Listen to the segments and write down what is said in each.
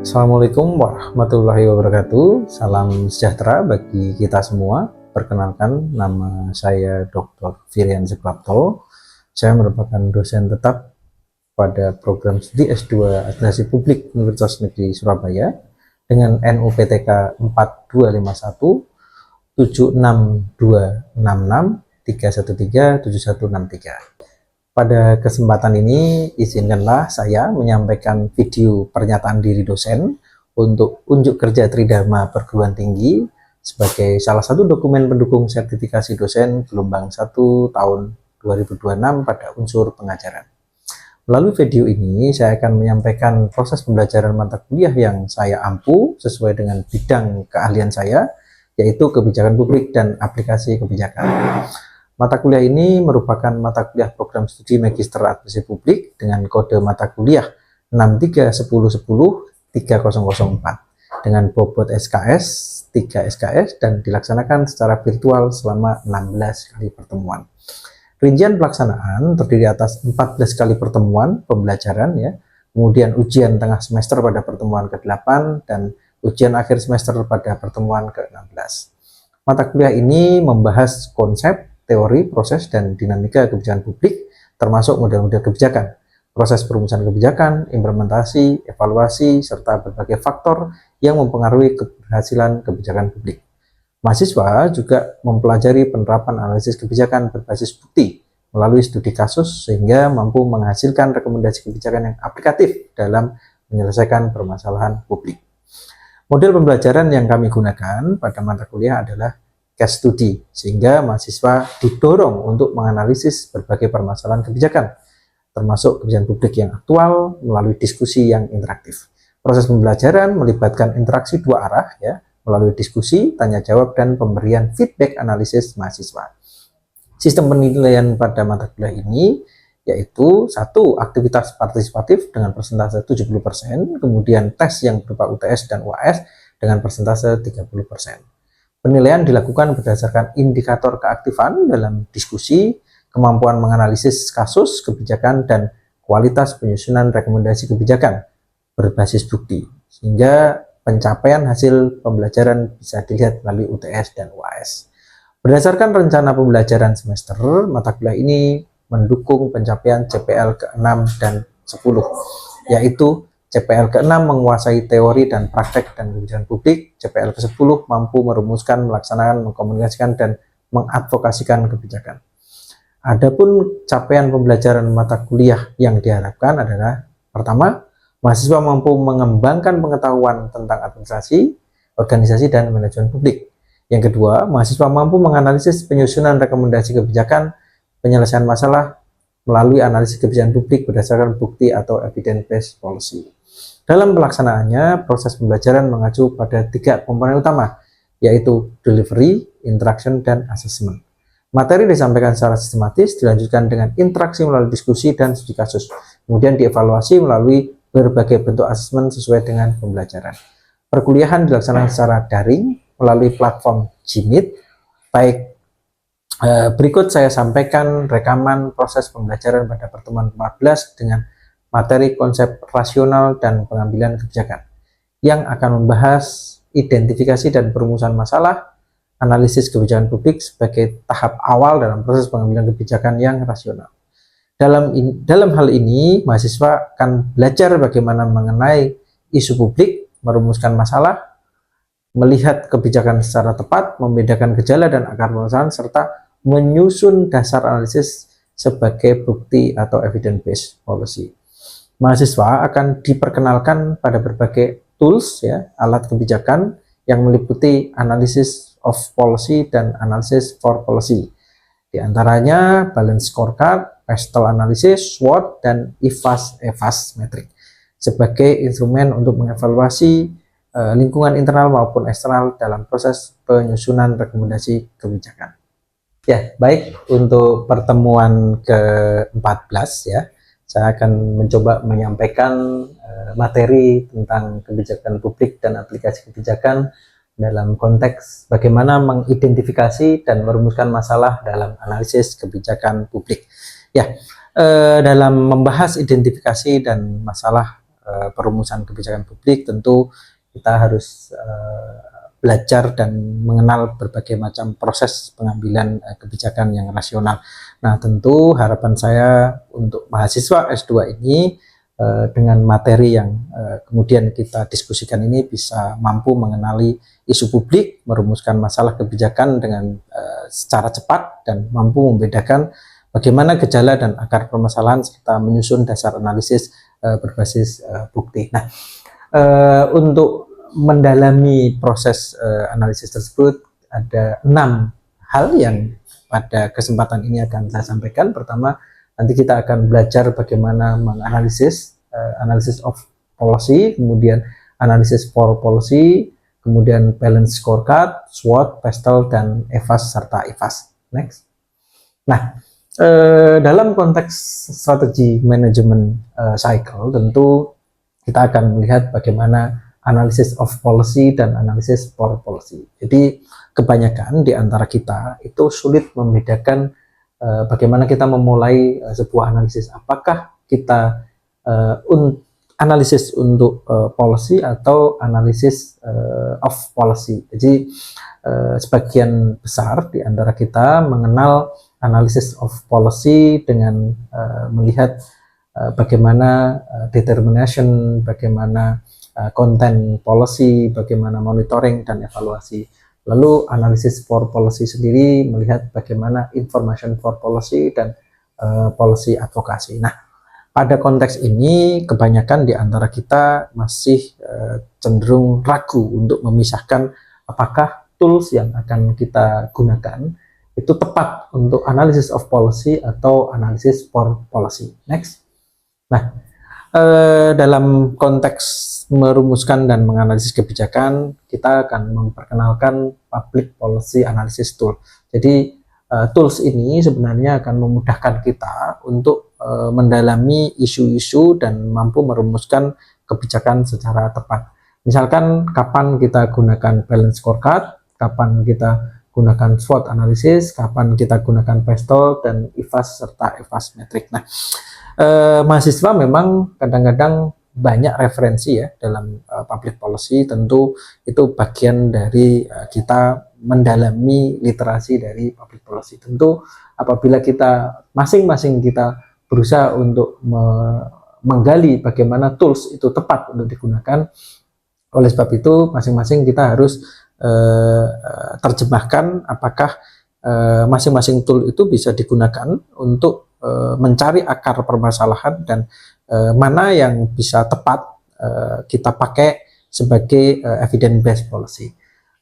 Assalamualaikum warahmatullahi wabarakatuh. Salam sejahtera bagi kita semua. Perkenalkan, nama saya Dr. Firian Suprapto. Saya merupakan dosen tetap pada program studi S2 Administrasi Publik Universitas Negeri Surabaya dengan NUPTK 4251 76266 313 7163. Pada kesempatan ini, izinkanlah saya menyampaikan video pernyataan diri dosen untuk unjuk kerja Tridharma Perguruan Tinggi sebagai salah satu dokumen pendukung sertifikasi dosen gelombang 1 tahun 2026 pada unsur pengajaran. Melalui video ini, saya akan menyampaikan proses pembelajaran mata kuliah yang saya ampu sesuai dengan bidang keahlian saya, yaitu kebijakan publik dan aplikasi kebijakan. Mata kuliah ini merupakan mata kuliah program studi Magister Administrasi Publik dengan kode mata kuliah 6310103004 dengan bobot SKS 3 SKS dan dilaksanakan secara virtual selama 16 kali pertemuan. Rincian pelaksanaan terdiri atas 14 kali pertemuan pembelajaran ya, kemudian ujian tengah semester pada pertemuan ke-8 dan ujian akhir semester pada pertemuan ke-16. Mata kuliah ini membahas konsep, teori, proses, dan dinamika kebijakan publik, termasuk model-model kebijakan, proses perumusan kebijakan, implementasi, evaluasi, serta berbagai faktor yang mempengaruhi keberhasilan kebijakan publik. Mahasiswa juga mempelajari penerapan analisis kebijakan berbasis bukti melalui studi kasus sehingga mampu menghasilkan rekomendasi kebijakan yang aplikatif dalam menyelesaikan permasalahan publik. Model pembelajaran yang kami gunakan pada mata kuliah adalah case study, sehingga mahasiswa didorong untuk menganalisis berbagai permasalahan kebijakan, termasuk kebijakan publik yang aktual melalui diskusi yang interaktif. Proses pembelajaran melibatkan interaksi dua arah, ya, melalui diskusi, tanya jawab, dan pemberian feedback analisis mahasiswa. Sistem penilaian pada mata kuliah ini yaitu 1. Aktivitas partisipatif dengan persentase 70%, kemudian tes yang berupa UTS dan UAS dengan persentase 30%. Penilaian dilakukan berdasarkan indikator keaktifan dalam diskusi, kemampuan menganalisis kasus kebijakan, dan kualitas penyusunan rekomendasi kebijakan berbasis bukti, sehingga pencapaian hasil pembelajaran bisa dilihat melalui UTS dan UAS. Berdasarkan rencana pembelajaran semester, mata kuliah ini mendukung pencapaian CPL ke-6 dan 10, yaitu CPL ke-6 menguasai teori dan praktek dan kebijakan publik, CPL ke-10 mampu merumuskan, melaksanakan, mengkomunikasikan, dan mengadvokasikan kebijakan. Adapun capaian pembelajaran mata kuliah yang diharapkan adalah: pertama, mahasiswa mampu mengembangkan pengetahuan tentang administrasi, organisasi, dan manajemen publik. Yang kedua, mahasiswa mampu menganalisis penyusunan rekomendasi kebijakan, penyelesaian masalah melalui analisis kebijakan publik berdasarkan bukti atau evidence-based policy. Dalam pelaksanaannya, proses pembelajaran mengacu pada 3 komponen utama, yaitu delivery, interaction, dan assessment. Materi disampaikan secara sistematis, dilanjutkan dengan interaksi melalui diskusi dan studi kasus, kemudian dievaluasi melalui berbagai bentuk asesmen sesuai dengan pembelajaran. Perkuliahan dilaksanakan secara daring melalui platform Gmeet. Berikut saya sampaikan rekaman proses pembelajaran pada pertemuan 14 dengan materi konsep rasional dan pengambilan kebijakan yang akan membahas identifikasi dan perumusan masalah, analisis kebijakan publik sebagai tahap awal dalam proses pengambilan kebijakan yang rasional. Dalam hal ini, mahasiswa akan belajar bagaimana mengenai isu publik, merumuskan masalah, melihat kebijakan secara tepat, membedakan gejala dan akar permasalahan, serta menyusun dasar analisis sebagai bukti atau evidence-based policy. Mahasiswa akan diperkenalkan pada berbagai tools, ya, alat kebijakan yang meliputi analysis of policy dan analysis for policy. Di antaranya balance scorecard, pestle analysis, SWOT, dan EVAS metric sebagai instrumen untuk mengevaluasi lingkungan internal maupun eksternal dalam proses penyusunan rekomendasi kebijakan. Ya, baik, untuk pertemuan ke-14 ya, saya akan mencoba menyampaikan materi tentang kebijakan publik dan aplikasi kebijakan dalam konteks bagaimana mengidentifikasi dan merumuskan masalah dalam analisis kebijakan publik. Ya, dalam membahas identifikasi dan masalah perumusan kebijakan publik, tentu kita harus belajar dan mengenal berbagai macam proses pengambilan kebijakan yang rasional. Nah, tentu harapan saya untuk mahasiswa S2 ini dengan materi yang kemudian kita diskusikan ini bisa mampu mengenali isu publik, merumuskan masalah kebijakan dengan secara cepat dan mampu membedakan bagaimana gejala dan akar permasalahan serta menyusun dasar analisis berbasis bukti. Nah, untuk mendalami proses analisis tersebut ada 6 hal yang pada kesempatan ini akan saya sampaikan. Pertama, nanti kita akan belajar bagaimana menganalisis analisis of policy, kemudian analisis for policy, kemudian balance scorecard, SWOT, PESTEL, dan EVAS serta IVAS. Next. Nah, dalam konteks strategi manajemen cycle, tentu kita akan melihat bagaimana analisis of policy dan analisis for policy. Jadi kebanyakan di antara kita itu sulit membedakan bagaimana kita memulai sebuah analisis. Apakah kita analisis untuk policy atau analisis of policy. Jadi sebagian besar di antara kita mengenal analisis of policy dengan melihat bagaimana determination, bagaimana konten policy, bagaimana monitoring dan evaluasi. Lalu analisis for policy sendiri melihat bagaimana information for policy dan policy advokasi. Nah, pada konteks ini kebanyakan di antara kita masih cenderung ragu untuk memisahkan apakah tools yang akan kita gunakan itu tepat untuk analisis of policy atau analisis for policy. Next. Nah, dalam konteks merumuskan dan menganalisis kebijakan, kita akan memperkenalkan public policy analysis tool. Jadi tools ini sebenarnya akan memudahkan kita untuk mendalami isu-isu dan mampu merumuskan kebijakan secara tepat. Misalkan kapan kita gunakan balance scorecard, kapan kita gunakan SWOT analisis, kapan kita gunakan PESTEL dan IVAS serta EVAS metric. Nah, mahasiswa memang kadang-kadang banyak referensi ya dalam public policy, tentu itu bagian dari kita mendalami literasi dari public policy. Tentu apabila kita masing-masing kita berusaha untuk menggali bagaimana tools itu tepat untuk digunakan, oleh sebab itu masing-masing kita harus terjemahkan apakah masing-masing tool itu bisa digunakan untuk mencari akar permasalahan dan mana yang bisa tepat kita pakai sebagai evidence based policy.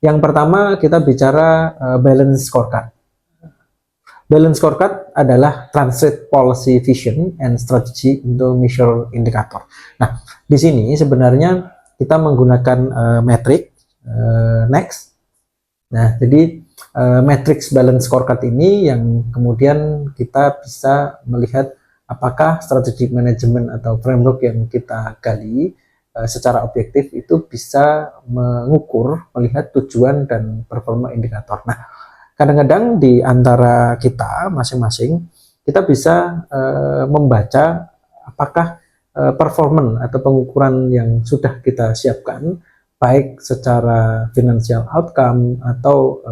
Yang pertama kita bicara balance scorecard. Balance scorecard adalah translate policy vision and strategy into measure indicator. Nah, di sini sebenarnya kita menggunakan metrik. Next. Nah, jadi matrix balance scorecard ini yang kemudian kita bisa melihat apakah strategi manajemen atau framework yang kita gali secara objektif itu bisa mengukur, melihat tujuan dan performa indikator. Nah, kadang-kadang di antara kita masing-masing kita bisa membaca apakah performance atau pengukuran yang sudah kita siapkan baik secara financial outcome atau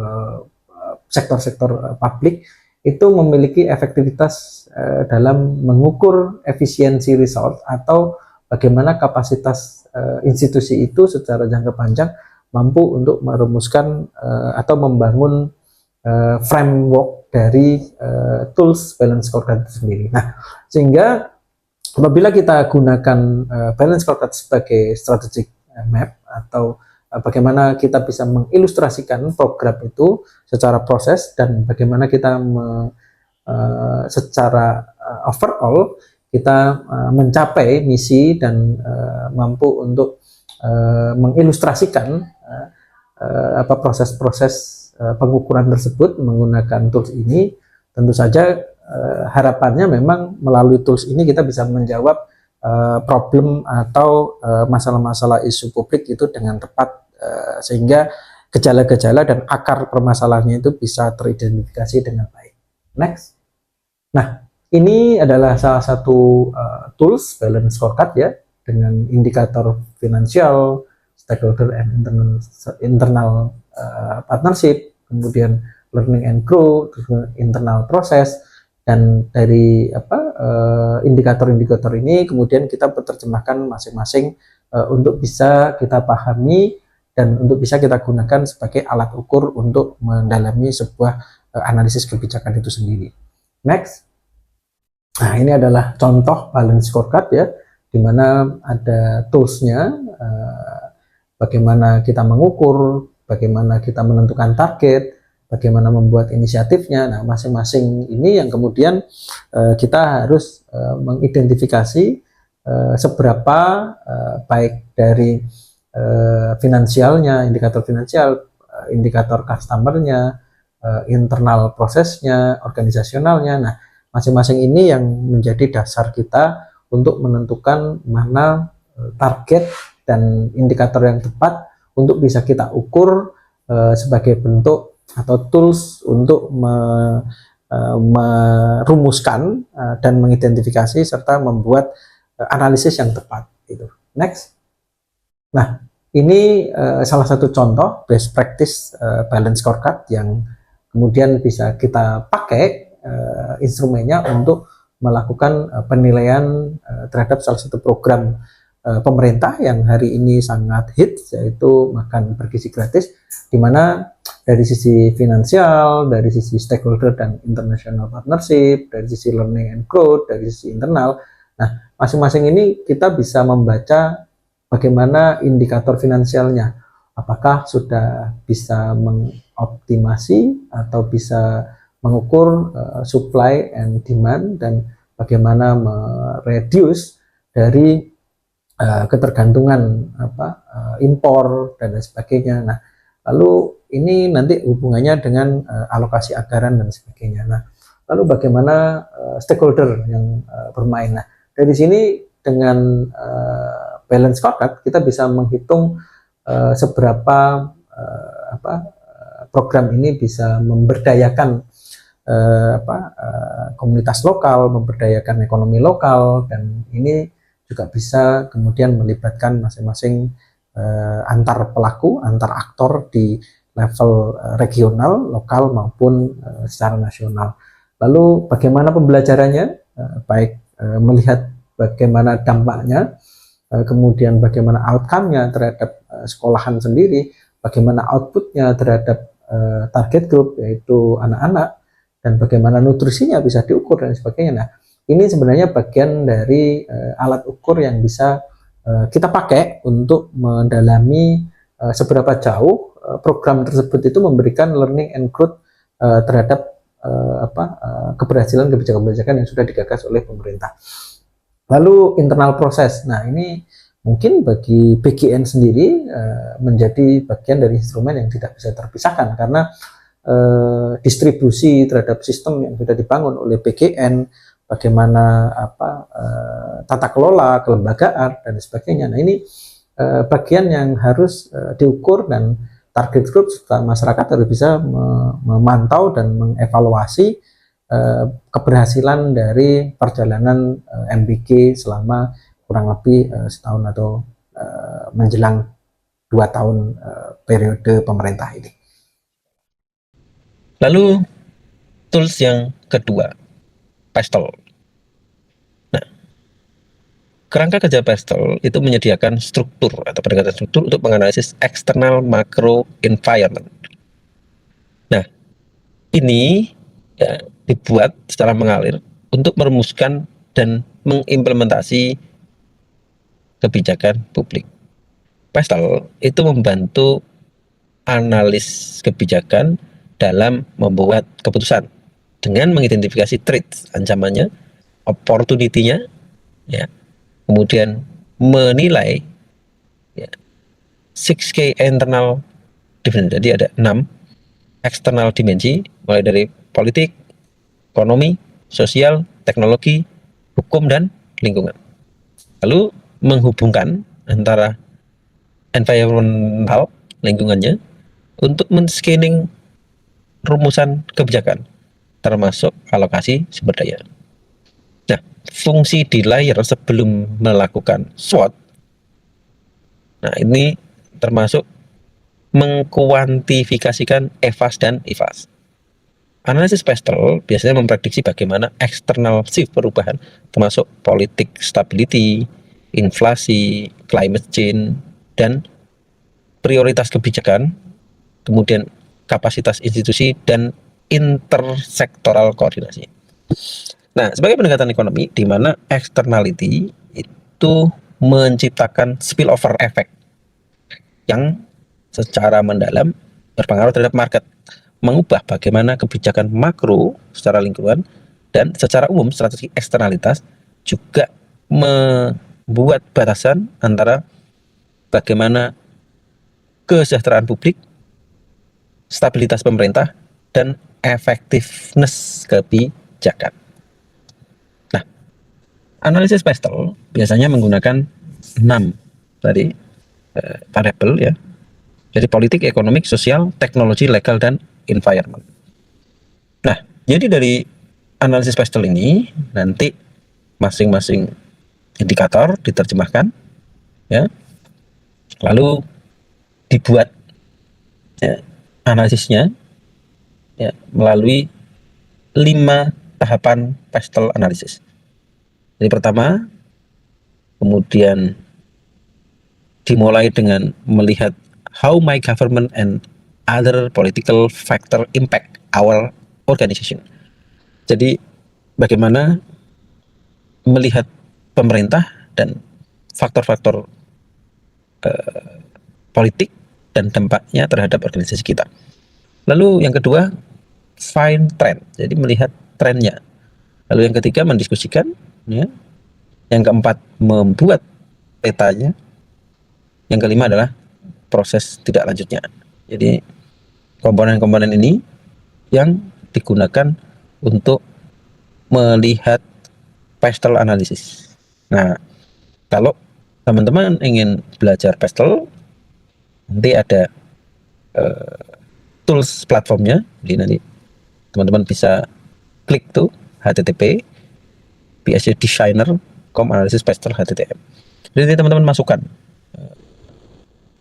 sektor-sektor publik itu memiliki efektivitas dalam mengukur efisiensi result atau bagaimana kapasitas institusi itu secara jangka panjang mampu untuk merumuskan atau membangun framework dari tools balance scorecard itu sendiri. Nah, sehingga apabila kita gunakan balance scorecard sebagai strategic map atau bagaimana kita bisa mengilustrasikan program itu secara proses dan bagaimana kita secara overall kita mencapai misi dan mampu untuk mengilustrasikan proses-proses pengukuran tersebut menggunakan tools ini. Tentu saja harapannya memang melalui tools ini kita bisa menjawab problem atau masalah-masalah isu publik itu dengan tepat sehingga gejala-gejala dan akar permasalahannya itu bisa teridentifikasi dengan baik. Next. Nah, ini adalah salah satu tools balance scorecard ya. dengan indikator finansial, stakeholder and internal partnership, kemudian learning and growth, internal proses, dan dari indikator-indikator ini kemudian kita terjemahkan masing-masing untuk bisa kita pahami dan untuk bisa kita gunakan sebagai alat ukur untuk mendalami sebuah analisis kebijakan itu sendiri. Next. Nah, ini adalah contoh balance scorecard ya, di mana ada toolsnya, bagaimana kita mengukur, bagaimana kita menentukan target, bagaimana membuat inisiatifnya. Nah, masing-masing ini yang kemudian kita harus mengidentifikasi seberapa baik dari finansialnya, indikator finansial, indikator customernya, internal prosesnya, organisasionalnya. Nah, masing-masing ini yang menjadi dasar kita untuk menentukan mana target dan indikator yang tepat untuk bisa kita ukur sebagai bentuk atau tools untuk merumuskan dan mengidentifikasi serta membuat analisis yang tepat. Gitu. Next. Nah, ini salah satu contoh best practice balance scorecard yang kemudian bisa kita pakai instrumennya untuk melakukan penilaian terhadap salah satu program pemerintah yang hari ini sangat hits, yaitu makan bergizi gratis, di mana dari sisi finansial, dari sisi stakeholder dan international partnership, dari sisi learning and growth, dari sisi internal. Nah, masing-masing ini kita bisa membaca bagaimana indikator finansialnya, apakah sudah bisa mengoptimasi atau bisa mengukur supply and demand, dan bagaimana mereduce dari ketergantungan impor dan sebagainya. Nah, lalu ini nanti hubungannya dengan alokasi anggaran dan sebagainya. Nah, lalu bagaimana stakeholder yang bermain. Nah, dari sini dengan balance scorecard kita bisa menghitung seberapa program ini bisa memberdayakan komunitas lokal, memberdayakan ekonomi lokal, dan ini juga bisa kemudian melibatkan masing-masing antar pelaku, antar aktor di level regional, lokal maupun secara nasional. Lalu bagaimana pembelajarannya? Baik melihat bagaimana dampaknya, kemudian bagaimana outcome-nya terhadap sekolahan sendiri, bagaimana output-nya terhadap target group yaitu anak-anak, dan bagaimana nutrisinya bisa diukur dan sebagainya. Nah, ini sebenarnya bagian dari alat ukur yang bisa kita pakai untuk mendalami seberapa jauh program tersebut itu memberikan learning and growth terhadap keberhasilan kebijakan-kebijakan yang sudah digagas oleh pemerintah. Lalu internal proses. Nah, ini mungkin bagi BGN sendiri menjadi bagian dari instrumen yang tidak bisa terpisahkan, karena distribusi terhadap sistem yang sudah dibangun oleh BGN, bagaimana tata kelola, kelembagaan dan sebagainya. Nah, ini bagian yang harus diukur, dan target group serta masyarakat harus bisa memantau dan mengevaluasi keberhasilan dari perjalanan MBG selama kurang lebih setahun atau menjelang 2 tahun periode pemerintah ini. Lalu tools yang kedua, PESTEL. Nah, kerangka kerja PESTEL itu menyediakan struktur atau pendekatan struktur untuk menganalisis external macro environment. Nah, ini ya, dibuat secara mengalir untuk merumuskan dan mengimplementasi kebijakan publik. PESTEL itu membantu analis kebijakan dalam membuat keputusan dengan mengidentifikasi threats, ancamannya, opportunity-nya, ya, kemudian menilai ya, 6K internal dimension. Jadi ada 6 external dimensi, mulai dari politik, ekonomi, sosial, teknologi, hukum, dan lingkungan. Lalu menghubungkan antara environmental, lingkungannya, untuk men-scanning rumusan kebijakan, termasuk alokasi sumber daya. Nah, fungsi di layer sebelum melakukan SWOT. Nah, ini termasuk mengkuantifikasikan EVAS dan IVAS. Analisis Pestel biasanya memprediksi bagaimana external shift perubahan, termasuk politik stability, inflasi, climate change, dan prioritas kebijakan, kemudian kapasitas institusi, dan intersektoral koordinasi. Nah, sebagai pendekatan ekonomi, di mana externality itu menciptakan spillover effect yang secara mendalam berpengaruh terhadap market, mengubah bagaimana kebijakan makro secara lingkungan, dan secara umum strategi eksternalitas juga membuat batasan antara bagaimana kesejahteraan publik, stabilitas pemerintah, dan efektivitas kebijakan. Nah, analisis Pestel biasanya menggunakan 6 tadi variabel ya. Jadi politik, ekonomi, sosial, teknologi, legal, dan environment. Nah, jadi dari analisis Pestel ini nanti masing-masing indikator diterjemahkan ya. Lalu dibuat ya, analisisnya ya, melalui 5 tahapan Pestel analisis. Jadi pertama, kemudian dimulai dengan melihat how my government and other political factor impact our organization. Jadi bagaimana melihat pemerintah dan faktor-faktor politik dan dampaknya terhadap organisasi kita. Lalu yang kedua, find trend. Jadi melihat trennya. Lalu yang ketiga, mendiskusikan ya. Yang keempat, membuat petanya. Yang kelima adalah proses tidak lanjutnya. Jadi komponen-komponen ini yang digunakan untuk melihat Pestel analisis. Nah, kalau teman-teman ingin belajar Pestel, nanti ada tools platformnya. Jadi nanti teman-teman bisa klik tuh http pscdesigner.com analisis Pestel HTTM. Jadi teman-teman masukkan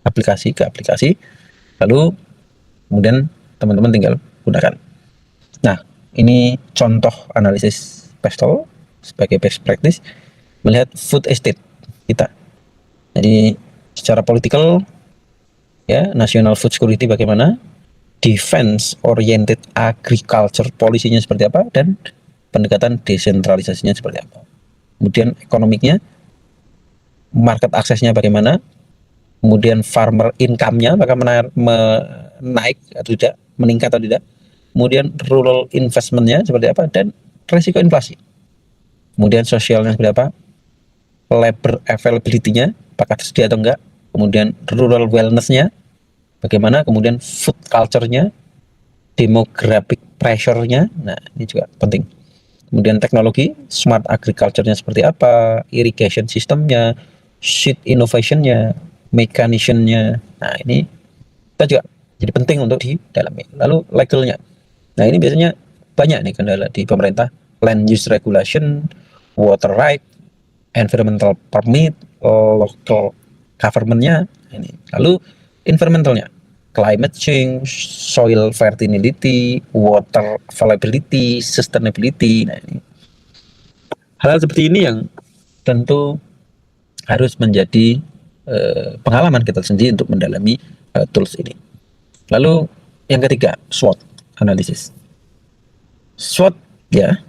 aplikasi ke aplikasi, lalu kemudian teman-teman tinggal gunakan. Nah, ini contoh analisis Pestel sebagai best practice melihat food estate kita. Jadi secara politikal ya, national food security bagaimana, defense oriented agriculture polisinya seperti apa, dan pendekatan desentralisasinya seperti apa. Kemudian ekonomiknya, market aksesnya bagaimana, kemudian farmer income-nya apakah menaik atau tidak, meningkat atau tidak, kemudian rural investment-nya seperti apa, dan resiko inflasi. Kemudian sosialnya seperti apa, labor availability-nya apakah tersedia atau enggak, kemudian rural wellness-nya bagaimana, kemudian food culture-nya, demographic pressure-nya, nah ini juga penting. Kemudian teknologi, smart agriculture-nya seperti apa, irrigation system-nya, seed innovation-nya, mechanism-nya. Nah, ini kita juga jadi penting untuk didalami. Lalu legal-nya. Nah, ini biasanya banyak nih kendala di pemerintah. Land use regulation, water right, environmental permit, local government-nya. Ini. Lalu environmental-nya. Climate change, soil fertility, water availability, sustainability. Nah, ini. Hal-hal seperti ini yang tentu harus menjadi pengalaman kita sendiri untuk mendalami tools ini. Lalu yang ketiga, SWOT analisis. SWOT ya,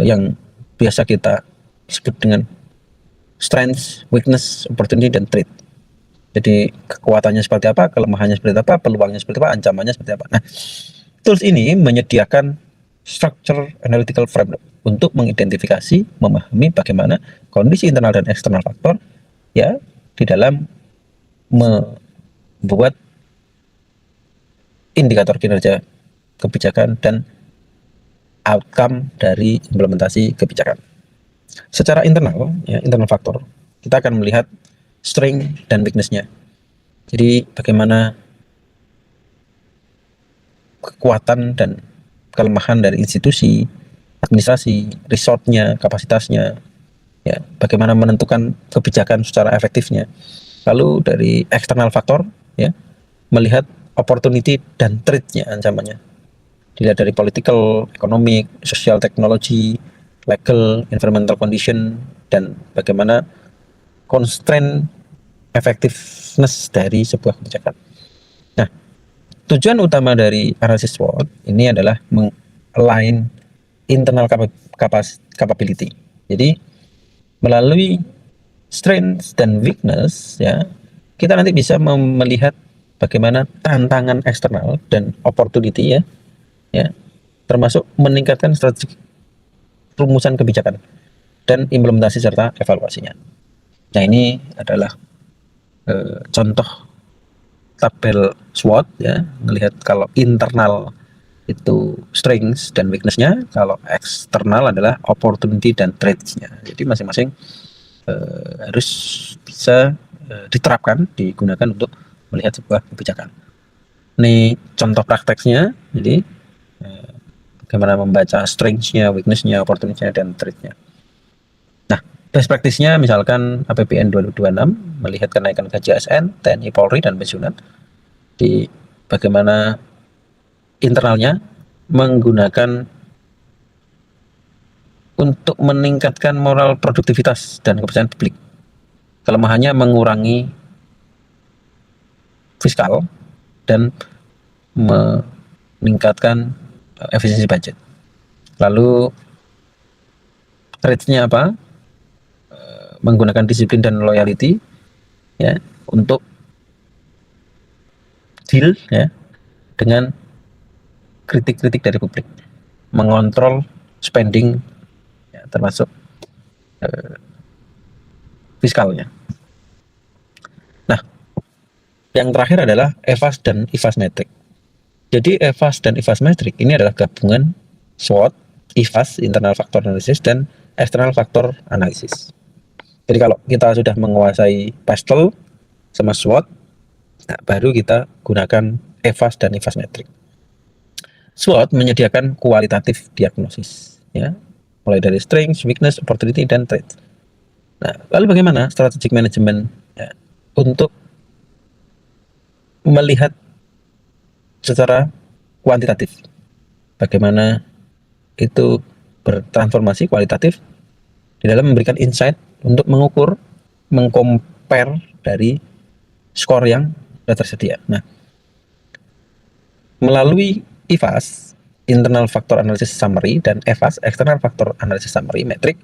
yang biasa kita sebut dengan strength, weakness, opportunity, dan threat. Jadi kekuatannya seperti apa, kelemahannya seperti apa, peluangnya seperti apa, ancamannya seperti apa. Nah, tools ini menyediakan structure analytical framework untuk mengidentifikasi, memahami bagaimana kondisi internal dan eksternal faktor ya di dalam membuat indikator kinerja kebijakan dan outcome dari implementasi kebijakan. Secara internal, ya, internal faktor, kita akan melihat strength dan weakness-nya. Jadi bagaimana kekuatan dan kelemahan dari institusi, administrasi, resource-nya, kapasitasnya, ya, bagaimana menentukan kebijakan secara efektifnya. Lalu dari eksternal faktor, ya, melihat opportunity dan threat-nya, ancamannya. Dilihat dari political, economic, social technology, legal, environmental condition, dan bagaimana constraint effectiveness dari sebuah kebijakan. Nah, tujuan utama dari analisis SWOT ini adalah meng-align internal capability. Jadi melalui strength dan weakness, ya, kita nanti bisa melihat bagaimana tantangan eksternal dan opportunity, ya, termasuk meningkatkan strategi rumusan kebijakan dan implementasi serta evaluasinya. Nah, ini adalah contoh tabel SWOT, ya, melihat kalau internal itu strengths dan weakness-nya, kalau eksternal adalah opportunity dan threats-nya. Jadi masing-masing harus bisa diterapkan, digunakan untuk melihat sebuah kebijakan. Ini contoh prakteknya, jadi bagaimana membaca strengths-nya, weakness-nya, opportunity-nya, dan threat-nya. Nah, best practice-nya misalkan APBN 2026 melihat kenaikan gaji ASN, TNI, Polri, dan pensiunan. Di bagaimana internalnya menggunakan untuk meningkatkan moral produktivitas dan kepercayaan publik. Kelemahannya mengurangi fiskal dan meningkatkan efisiensi budget. Lalu traits-nya apa? Menggunakan disiplin dan loyalty, ya, untuk deal, ya, dengan kritik-kritik dari publik, mengontrol spending, ya, termasuk fiskalnya. Nah, yang terakhir adalah EVAS dan IFAS metric. Jadi EVAS dan IFAS metric ini adalah gabungan SWOT, IFAS internal factor analysis, dan external factor analysis. Jadi kalau kita sudah menguasai PESTEL sama SWOT, nah, baru kita gunakan EVAS dan IFAS metric. SWOT menyediakan kualitatif diagnosis, ya, mulai dari strength, weakness, opportunity, dan threat. Nah, lalu bagaimana strategic management, ya, untuk melihat secara kuantitatif bagaimana itu bertransformasi kualitatif di dalam memberikan insight untuk mengukur, mengcompare dari skor yang sudah tersedia. Nah, melalui IFAS, internal factor analysis summary, dan EVAS, external factor analysis summary metric,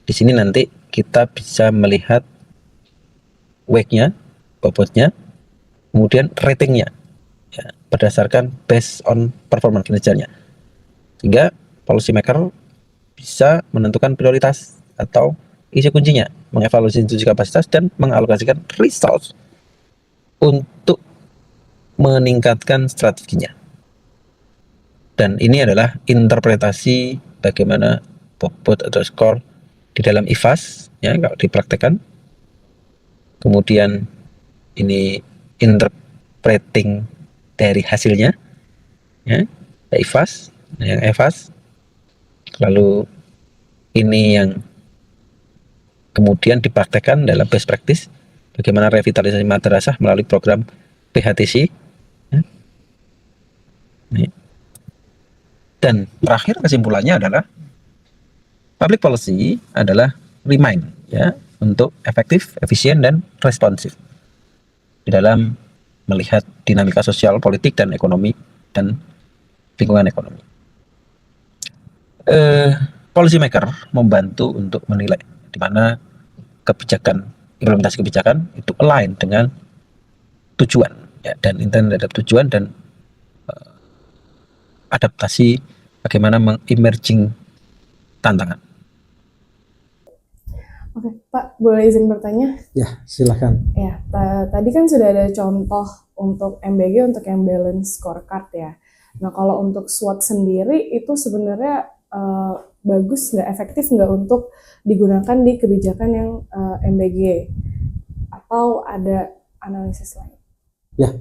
di sini nanti kita bisa melihat weight-nya, bobotnya, kemudian ratingnya, ya, berdasarkan based on performance kinerjanya, sehingga policy maker bisa menentukan prioritas atau isi kuncinya, mengevaluasi institusi kapasitas, dan mengalokasikan resource untuk meningkatkan strateginya. Dan ini adalah interpretasi bagaimana bobot atau skor di dalam IFAS, ya, kalau dipraktekkan. Kemudian ini interpreting dari hasilnya, ya, IFAS, yang EVAS. Lalu ini yang kemudian dipraktekkan dalam best practice, bagaimana revitalisasi madrasah melalui program PHTC, ya. Dan terakhir kesimpulannya adalah public policy adalah remind, ya, untuk efektif, efisien, dan responsif di dalam melihat dinamika sosial, politik, dan ekonomi, dan lingkungan ekonomi. Policy maker membantu untuk menilai di mana kebijakan, implementasi kebijakan itu align dengan tujuan, ya, dan intend terhadap tujuan, dan adaptasi bagaimana mengemerging tantangan. Oke, Pak, boleh izin bertanya? Ya, silakan. Ya, tadi kan sudah ada contoh untuk MBG untuk yang balance scorecard, ya. Nah, kalau untuk SWOT sendiri itu sebenarnya bagus nggak, efektif nggak untuk digunakan di kebijakan yang MBG? Atau ada analisis lain? Ya,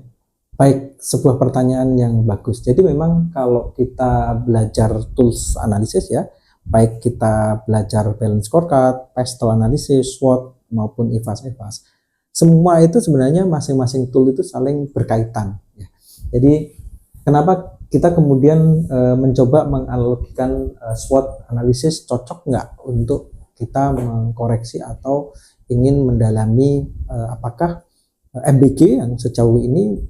baik, sebuah pertanyaan yang bagus. Jadi memang kalau kita belajar tools analisis, ya, baik kita belajar balance scorecard, pestle analysis, SWOT maupun IFAS. Semua itu sebenarnya masing-masing tool itu saling berkaitan. Ya. Jadi kenapa kita kemudian mencoba menganalogikan SWOT analisis cocok nggak untuk kita mengkoreksi atau ingin mendalami apakah MBG yang sejauh ini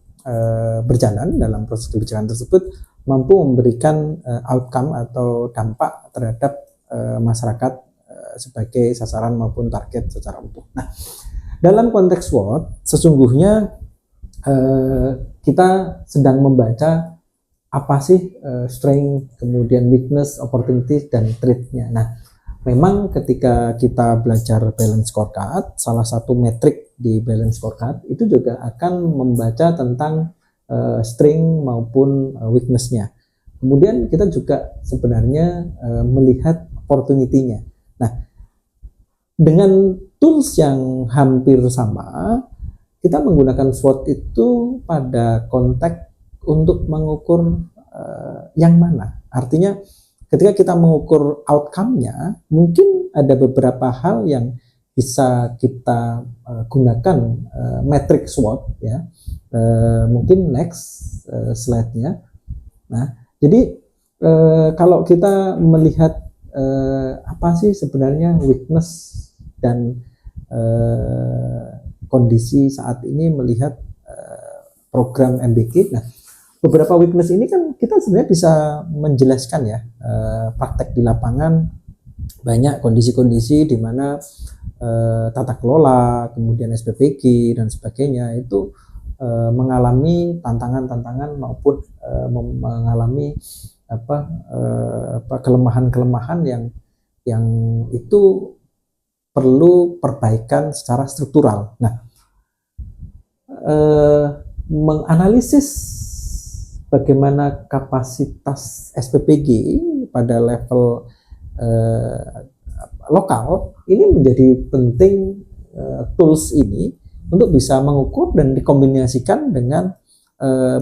berjalan dalam proses kebijakan tersebut mampu memberikan outcome atau dampak terhadap masyarakat sebagai sasaran maupun target secara utuh. Nah, dalam konteks SWOT sesungguhnya kita sedang membaca apa sih strength, kemudian weakness, opportunity, dan threat-nya. Nah, memang ketika kita belajar balance scorecard, salah satu metrik di balance scorecard itu juga akan membaca tentang strength maupun weakness-nya. Kemudian kita juga sebenarnya melihat opportunity-nya. Nah, dengan tools yang hampir sama, kita menggunakan SWOT itu pada konteks untuk mengukur yang mana. Artinya ketika kita mengukur outcome-nya, mungkin ada beberapa hal yang bisa kita gunakan metrik SWOT ya. Mungkin next slide-nya. Nah, jadi kalau kita melihat apa sih sebenarnya weakness dan kondisi saat ini melihat program MBG. Nah, beberapa weakness ini kan kita sebenarnya bisa menjelaskan ya, praktek di lapangan banyak kondisi-kondisi di mana tata kelola, kemudian SPPG dan sebagainya itu mengalami tantangan-tantangan maupun mengalami kelemahan-kelemahan yang itu perlu perbaikan secara struktural. Nah, menganalisis bagaimana kapasitas SPPG pada level lokal ini menjadi penting. Tools ini untuk bisa mengukur dan dikombinasikan dengan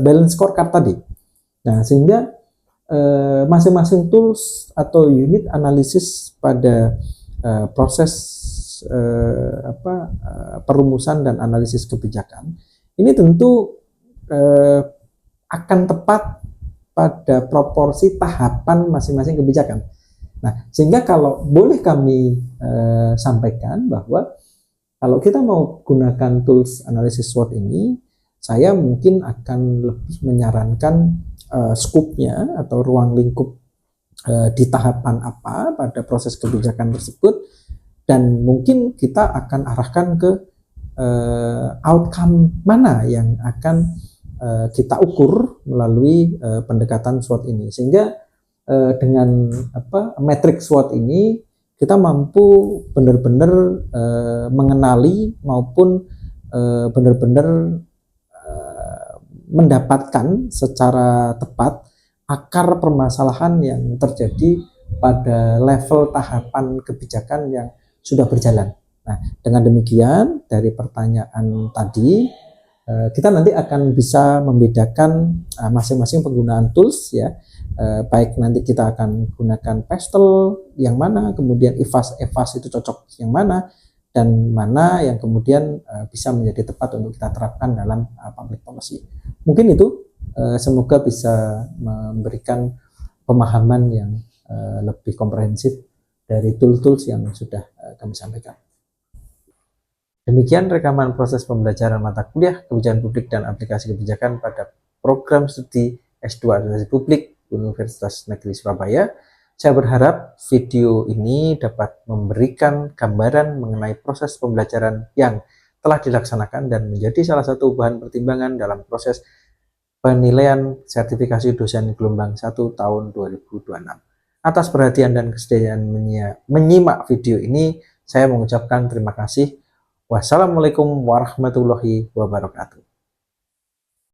balance scorecard tadi. Nah, sehingga masing-masing tools atau unit analisis pada proses perumusan dan analisis kebijakan ini tentu akan tepat pada proporsi tahapan masing-masing kebijakan. Nah, sehingga kalau boleh kami sampaikan bahwa kalau kita mau gunakan tools analisis SWOT ini, saya mungkin akan lebih menyarankan scope-nya atau ruang lingkup di tahapan apa pada proses kebijakan tersebut, dan mungkin kita akan arahkan ke outcome mana yang akan kita ukur melalui pendekatan SWOT ini, sehingga dengan metrik SWOT ini kita mampu benar-benar mengenali maupun benar-benar mendapatkan secara tepat akar permasalahan yang terjadi pada level tahapan kebijakan yang sudah berjalan. Nah, dengan demikian dari pertanyaan tadi kita nanti akan bisa membedakan masing-masing penggunaan tools ya, baik nanti kita akan gunakan pestle yang mana, kemudian IFAS itu cocok yang mana, dan mana yang kemudian bisa menjadi tepat untuk kita terapkan dalam public policy. Mungkin itu semoga bisa memberikan pemahaman yang lebih komprehensif dari tools-tools yang sudah kami sampaikan. Demikian rekaman proses pembelajaran mata kuliah Kebijakan Publik dan Aplikasi Kebijakan pada program studi S2 Administrasi Publik Universitas Negeri Surabaya. Saya berharap video ini dapat memberikan gambaran mengenai proses pembelajaran yang telah dilaksanakan dan menjadi salah satu bahan pertimbangan dalam proses penilaian sertifikasi dosen gelombang 1 tahun 2026. Atas perhatian dan kesediaan menyimak video ini, saya mengucapkan terima kasih. Wassalamualaikum warahmatullahi wabarakatuh.